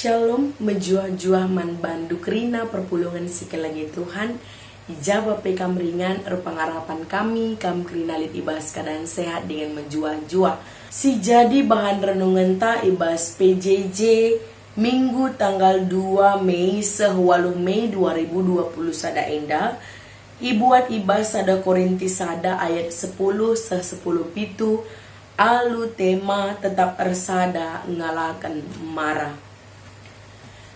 Shalom, menjua-jua man bandu kerina perpulungan sekelagi Tuhan. Ijabah pekam ringan pengarapan kami, kam kerina lit ibas keadaan sehat dengan menjua-jua. Si jadi bahan renungan ta ibas PJJ Minggu tanggal 2 Mei sehualu Mei 2020 sada enda. Ibuat ibas sada Korinti sada ayat 10 se-10 pitu. Alu tema tetap ersada ngalakan marah.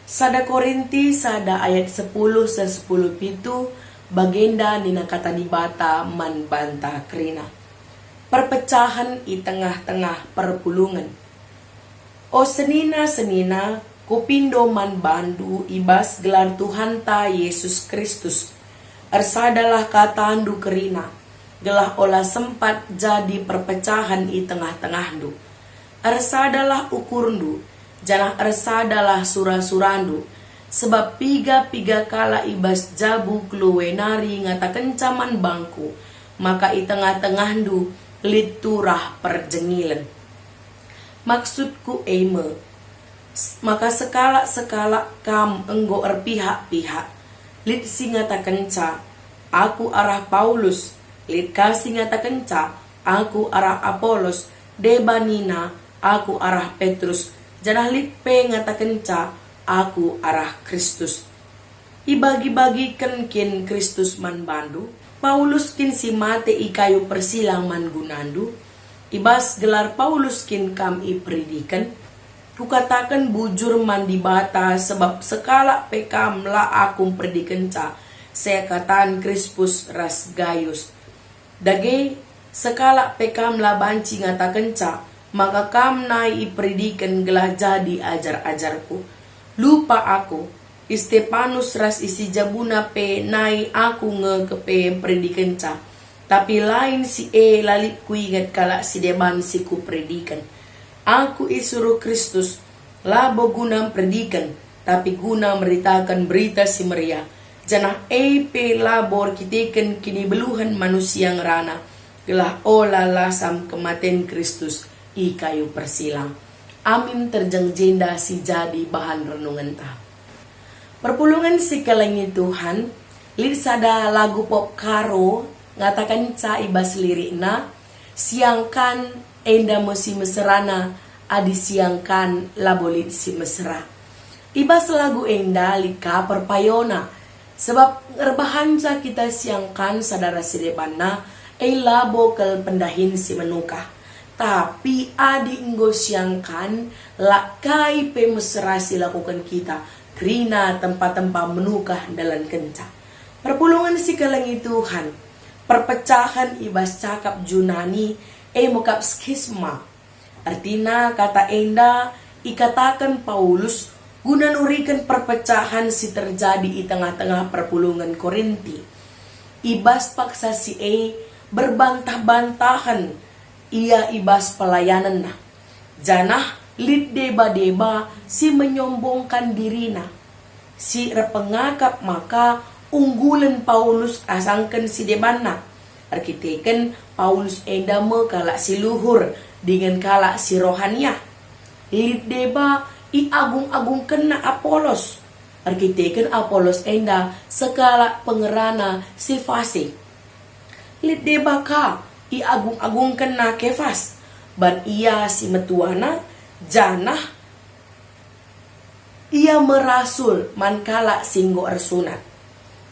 Sada Korinti sada ayat 10 se-10 pitu bagenda nina kata dibata man bantah kerina. Perpecahan i tengah-tengah perpulungan. O senina-senina kupindo man bandu ibas gelar Tuhan ta Yesus Kristus. Ersadalah katandu kerina. Gelah olah sempat jadi perpecahan i tengah-tengahdu. Ersadalah ukurndu. Janah ersadalah sura-surandu. Sebab piga-piga kala ibas jabu kluwenari ngata kencaman bangku. Maka i tengah-tengahdu liturah perjengilan. Maksudku eme. Maka sekala-sekala kam enggo erpihak-pihak. Lit si ngata kenca. Aku arah Paulus. Lit kasi ngata kenca. Aku arah Apolos. Debanina. Aku arah Petrus. Janah lipe ngata kenca, aku arah Kristus. Ibagi-bagikan kin Kristus man bandu. Paulus kin si mate ikayu persilang man gunandu. Ibas gelar Paulus kin kam ipredikan. Kukatakan bujur man dibata sebab sekala pekam la akum predikenca. Saya kataan Crispus ras Gaius. Dage sekala pekam la banci ngata kenca. Maka kam nai ipredikan gelah jadi ajar-ajarku. Lupa aku. Stefanus ras isi jabuna pe nai aku nge kepe predikan ca. Tapi lain si lalit ku ingat kala si deban si ku predikan. Aku isuruh Kristus. Labo guna predikan. Tapi guna meritakan berita si Maria. Janah pe labor kitikan kini beluhan manusia ngerana. Gelah olah lasam kematian Kristus. I kayu persilang. Amin terjang jenda si jadi bahan renungan ta. Perpulungan si kelengi Tuhan. Lirsada lagu pop karo. Ngatakan ca ibas lirikna. Siangkan enda musi meserana. Adi siangkan labolit si mesra. Ibas lagu enda lika perpayona. Sebab ngerbahanca kita siangkan sadara sidebana. Labo kel pendahin si menukah. Tapi adi enggo siangkan lakai pe mesra silakukan kita. Krina tempat-tempat menukah dalam kenca. Perpulungan si kelengi Tuhan. Perpecahan ibas cakap Junani mokap skisma. Artina kata enda ikatakan Paulus guna nurikan perpecahan si terjadi di tengah-tengah perpulungan Korinti. Ibas paksa si berbantah-bantahan. Ia ibas pelayanan na. Janah lit deba-deba si menyombongkan dirina. Si repengakap maka unggulan Paulus asangkan si debana. Arkiteken Paulus endame kalak si luhur dengan kalak si rohania. Lit deba i agung-agung kena Apolos. Arkiteken Apolos enda sekala pengerana si fase. Lit deba ka i agung-agung kena Kefas. Ban ia si metuana janah ia merasul mankala singgo ersunat.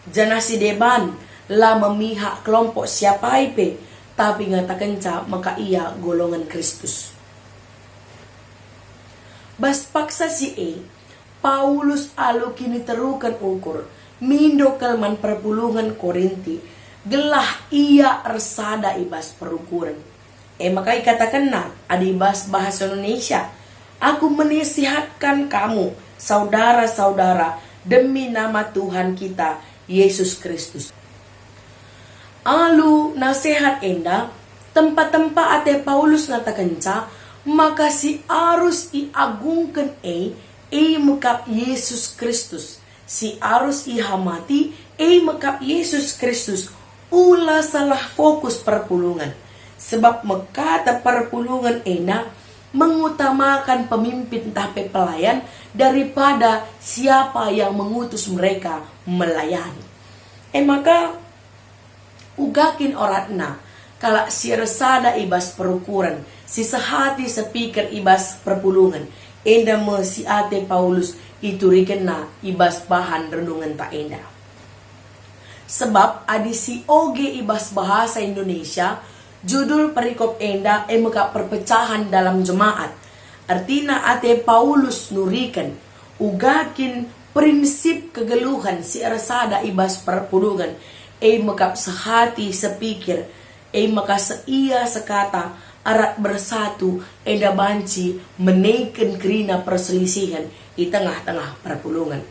Janah si deban la memihak kelompok siapa ipe. Tapi ngatakan ca maka ia golongan Kristus. Bas paksa si Paulus alu kini terukan ukur. Mindo kelman perpulungan Korinti. Gelah ia ersada ibas perukuran. Maka ikatakan na adibas bahasa Indonesia. Aku menasihatkan kamu, saudara-saudara, demi nama Tuhan kita, Yesus Kristus. Alu nasihat enda, tempat-tempat ate Paulus ngatakan ca, maka si arus iagungkan mekap Yesus Kristus. Si arus ihamati mekap Yesus Kristus. Ula salah fokus perpulungan. Sebab mekata perpulungan enak mengutamakan pemimpin tapi pelayan daripada siapa yang mengutus mereka melayani. Maka ugakin oratna kala si resada ibas perukuran, si sehati sepikir ibas perpulungan, enda me si ate Paulus itu rikena ibas bahan renungan tak enda. Sebab adi si oge ibas bahasa Indonesia, judul perikop enda emeka perpecahan dalam jemaat. Artina ate Paulus nurikan, ugakin prinsip kegeluhan si resada ibas perpulungan, mekap sehati sepikir, maka seia sekata arat bersatu enda banci menaikkan kerina perselisihan di tengah-tengah perpulungan.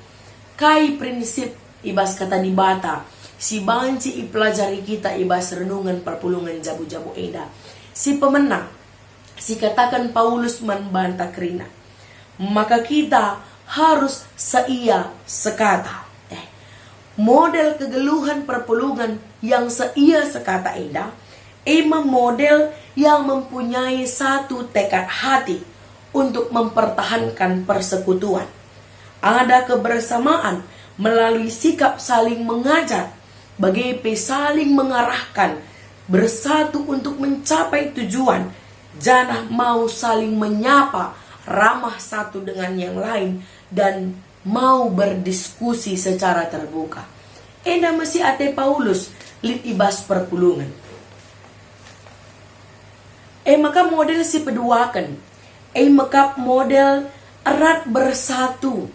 Kai prinsip ibas kata di bata, si banci ipelajari kita ibas renungan perpulungan jabu-jabu enda. Si pemenang, si katakan Paulus membantah kerina. Maka kita harus seia sekata. Model kegeluhan perpulungan yang seia sekata enda, model yang mempunyai satu tekad hati untuk mempertahankan persekutuan. Ada kebersamaan melalui sikap saling mengajar, bagi saling mengarahkan, bersatu untuk mencapai tujuan, janah mau saling menyapa, ramah satu dengan yang lain, dan mau berdiskusi secara terbuka. Enda masih ate Paulus lit ibas perpulungan. Maka model si peduakan. Maka model erat bersatu.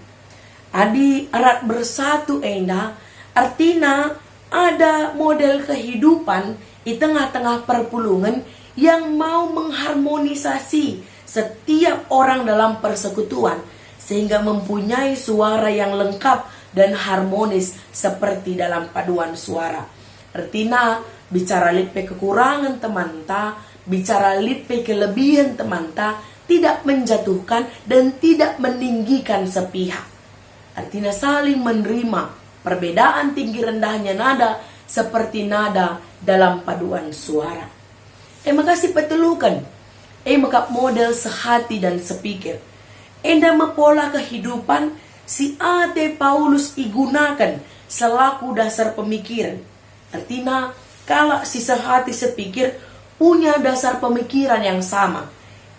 Adi erat bersatu enda artinya ada model kehidupan di tengah-tengah perpulungan yang mau mengharmonisasi setiap orang dalam persekutuan, sehingga mempunyai suara yang lengkap dan harmonis seperti dalam paduan suara. Artinya, bicara lipe kekurangan teman ta, bicara lipe kelebihan teman ta, tidak menjatuhkan dan tidak meninggikan sepihak. Artinya saling menerima perbedaan tinggi rendahnya nada seperti nada dalam paduan suara. Makasih petelukan. Maka model sehati dan sepikir. Enda pola kehidupan si ate Paulus igunakan selaku dasar pemikiran. Artinya, kalau si sehati sepikir punya dasar pemikiran yang sama.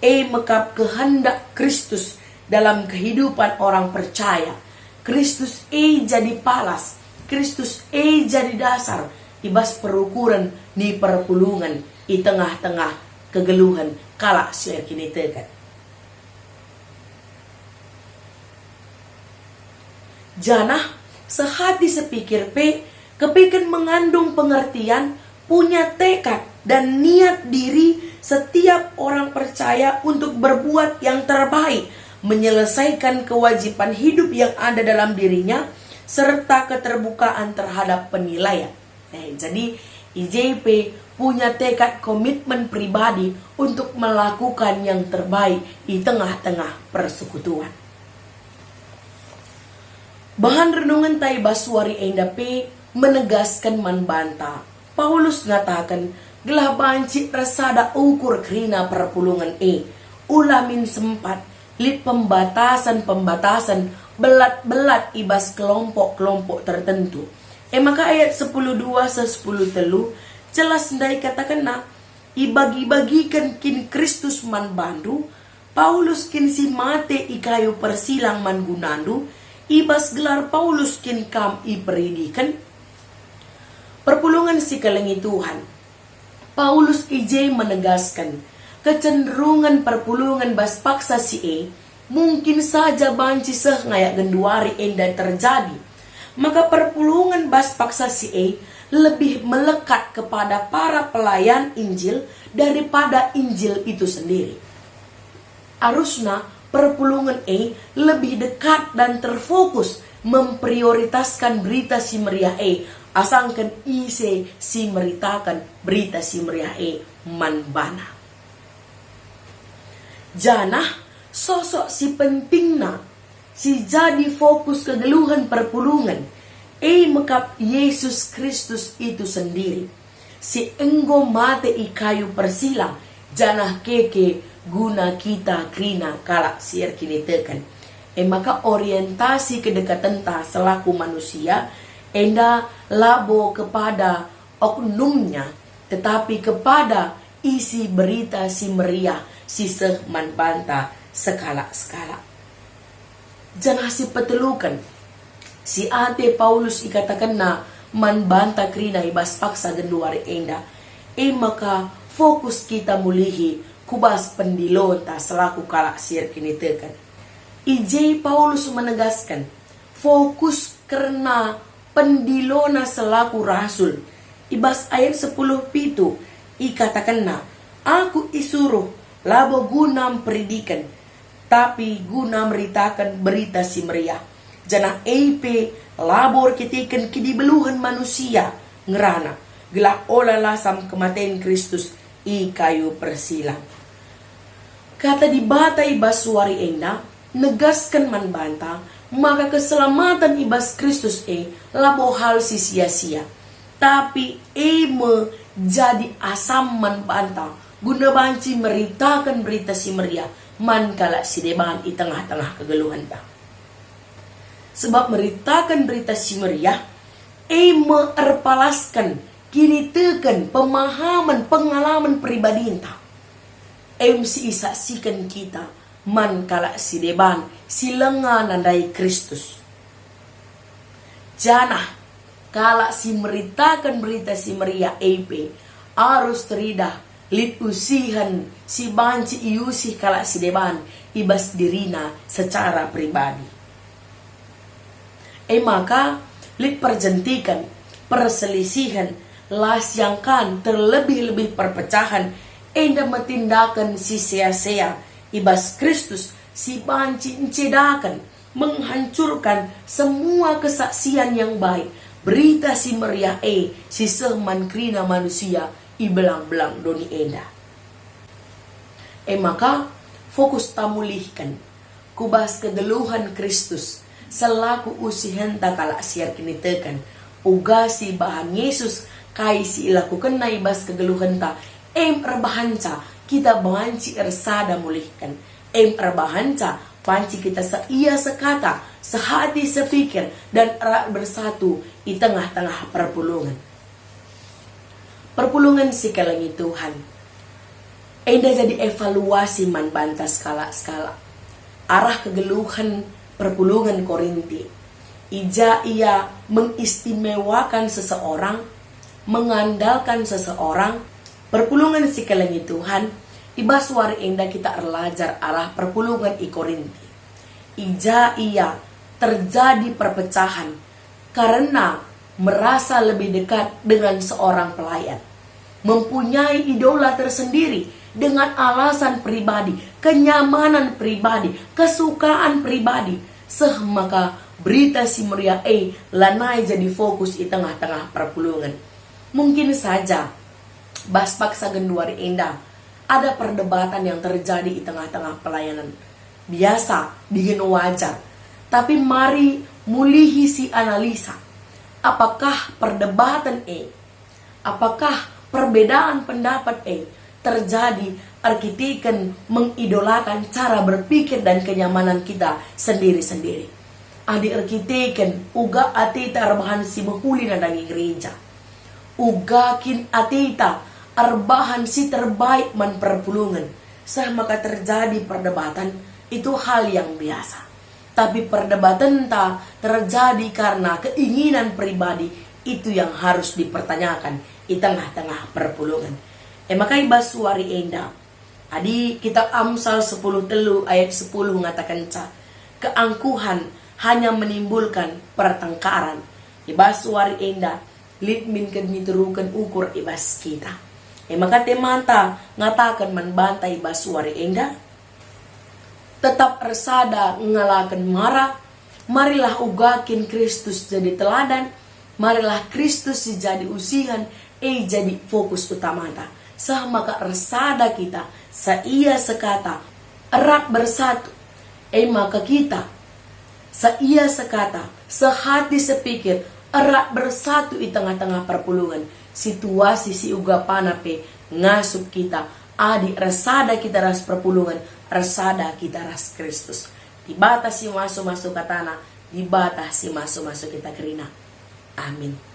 Maka kehendak Kristus dalam kehidupan orang percaya. Kristus jadi palas. Kristus jadi dasar. Ibas perukuran di perpulungan di tengah-tengah kegeluhan kala siya kini tekat. Janah sehati sepikir kepikir mengandung pengertian, punya tekad dan niat diri setiap orang percaya untuk berbuat yang terbaik, menyelesaikan kewajiban hidup yang ada dalam dirinya, serta keterbukaan terhadap penilaian. Jadi IJP punya tekad komitmen pribadi untuk melakukan yang terbaik di tengah-tengah persekutuan. Bahan renungan Tai Baswari Enda P menegaskan membantah. Paulus ngatakan, gelah banci resada ukur kerina perpulungan ulamin sempat lit pembatasan belat-belat ibas kelompok-kelompok tertentu. Maka ayat 10.2 10 telu jelas ndai katakan ibagi-bagikan kin Kristus man bandu, Paulus kin si mate ikayu persilang man gunandu, ibas gelar Paulus kin kam iperidikan. Perpulungan si kelengi Tuhan. Paulus IJ menegaskan kecenderungan perpulungan bas paksa si mungkin saja banci ngayak genduari enda terjadi. Maka perpulungan bas paksa si lebih melekat kepada para pelayan Injil daripada Injil itu sendiri. Harusnya perpulungan lebih dekat dan terfokus memprioritaskan berita si meriah asangkan ise si meritakan berita si meriah manbana. Janah sosok si pentingna si jadi fokus kegeluhan perpulungan mekap Yesus Kristus itu sendiri. Si enggo mate ikayu persilang janah keke guna kita krina kala siar kini tekan. Maka orientasi kedekatan ta selaku manusia enda labo kepada oknumnya, tetapi kepada isi berita si meriah si man banta skala-skala. Jangan si petelukan si ate Paulus ikatakan na man banta krina ibas paksa genduari enda. Maka fokus kita mulihi kubas pendilon ta selaku kala siar kini tekan. IJ Paulus menegaskan fokus karena pendilona selaku rasul. Ibas ayat 10 pitu ikatakan na aku isuruh labo guna peridikan, tapi guna meritakan berita si meriah. Jana EP labor kitikan kidibeluhan manusia ngerana gelak olah lasam kematian Kristus i kayu persilang. Kata di bata ibas suari enda negaskan man banta, maka keselamatan ibas Kristus labo hal si sia-sia. Tapi jadi asam man banta guna banci meritakan berita si meriah man kala si deban i tengah-tengah kegeluhan ta. Sebab meritakan berita si meriah erpalaskan kini teken pemahaman pengalaman pribadi ta. Si isaksikan kita man kala si deban si lengan nandai Kristus. Jana kala si meritakan berita si meriah harus terida lit usihan si banci iusih kala si deban ibas dirina secara pribadi. Maka lit perjentikan perselisihan lasyangkan terlebih-lebih perpecahan enda metindakan si sia-sia ibas Kristus si banci encedakan menghancurkan semua kesaksian yang baik berita si meriah si seman krina manusia ibelang-belang doni enda. Maka fokus tamulihkan kubas kedeluhan Kristus selaku usihan takala siar kini tekan uga si bahan Yesus kai si ilakukan na ibas kegeluhan ta erbahanca kita banci ersada mulihkan erbahanca panci kita seia sekata sehati sepikir dan erat bersatu di tengah-tengah perpulungan si kalangi Tuhan. Enda jadi evaluasi man banta skala-skala arah kegeluhan perpulungan Korinti. Ia mengistimewakan seseorang, mengandalkan seseorang. Perpulungan si kalangi Tuhan ibas wari enda kita erlajar arah perpulungan i Korinti. Ia terjadi perpecahan karena merasa lebih dekat dengan seorang pelayan, mempunyai idola tersendiri dengan alasan pribadi, kenyamanan pribadi, kesukaan pribadi. Maka berita si meriah lanai jadi fokus di tengah-tengah perpulungan. Mungkin saja bas paksa genduari enda ada perdebatan yang terjadi di tengah-tengah pelayanan. Biasa, dingin wajar. Tapi mari mulihi si analisa. Apakah perdebatan apakah perbedaan pendapat terjadi arkitikan mengidolakan cara berpikir dan kenyamanan kita sendiri-sendiri. Adi arkitikan uga atita arbahan si mahuli na dangi gereja. Ugakin atita arbahan si terbaik man perpulungan. Maka terjadi perdebatan itu hal yang biasa. Tapi perdebatan terjadi karena keinginan pribadi itu yang harus dipertanyakan di tengah-tengah perpulungan. Maka ibas suari enda. Adi kitab Amsal 10 telu ayat 10 mengatakan keangkuhan hanya menimbulkan pertengkaran. Ibas suari enda litmin kedmiturukan ukur ibas kita. Maka temanta ngatakan manbanta ibas suari enda. Tetap ersada ngalakan marah. Marilah ugakin Kristus jadi teladan. Marilah Kristus jadi usihan. Jadi fokus utama ta. Maka ersada kita saia sekata erat bersatu. Maka kita saia sekata sehati sepikir erat bersatu di tengah-tengah perpulungan. Situasi si uga panape ngasup kita Adi rasada kita ras perpulungan, rasada kita ras Kristus. Di batas si masuk-masuk ke tanah, di batas si masuk-masuk kita kerina. Amin.